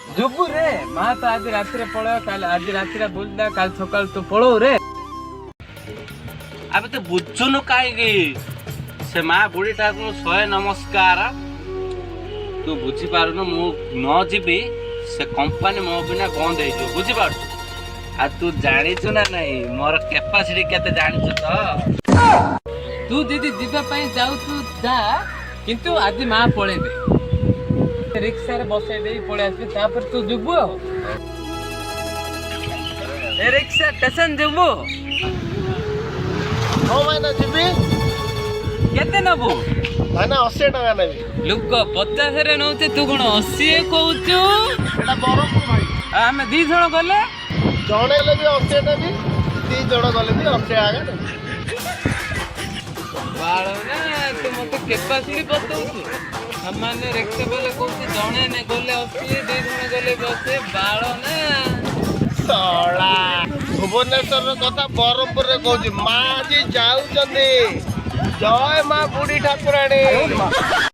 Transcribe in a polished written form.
जुबू रे माँ तो आज रात्रि पड़ो कल आज रात्रि बुलदा कल सकाल तो पड़ो रे अबे तो बुझुनु काई से माँ बुढ़ी ठाकुर शहे नमस्कार तू बुझी पारुनु मु न जीबी से कंपनी मो बिना बंद हो बुझी पारु आ तू जानिछु ना नहीं मोर कैपेसिटी केते जानिछु तो तू दीदी जीवा ପାଇଁ ଯାଉଛୁ ଯା କିନ୍ତୁ ଆଜି ମା ପଳେଇବେ ରିକ୍ସାରେ ବସେଇ ଦେଇ ପଳେଇ ଆସିବେ ତାପରେ ତୁ ଯିବୁ ଆଉ ଏ ରିକ୍ସା ଷ୍ଟେସନ ଯିବୁ ହଁ ଭାଇନା ଯିବି କେତେ ନବୁ ଭାଇନା 80 ଟଙ୍କା ନେବି ଲୋକ 50 ରେ ନଉଛେ ତୁ କଣ 80 କହୁଛୁ ଏଟା ବରଫ ଭାଇ ଆମେ ଦି ଜଣ ଗଲେ ଜଣେ ହେଲେ ବି 80 ନେବି ଦି ଜଣ ଗଲେ ବି 80 ଆଗା ନେବି ବାଳ ନା ତୁ ମତେ କେପାସିଟି ବତଉଛୁ ସାମାନ୍ୟ ରିକ୍ସା ବୋଲେ କହୁଛୁ ଜଣେ ନେ ଗଲେ 80 ଦି ଜଣ ଗଲେ 80 ବାଳ ନା ଶଳା ଭୁବନେଶ୍ୱରର କଥା ବରହମପୁରରେ କହୁଛି ମା ଆଜି ଯାଉଛନ୍ତି ଜୟ ମା ବୁଢୀ ଠାକୁରାଣୀ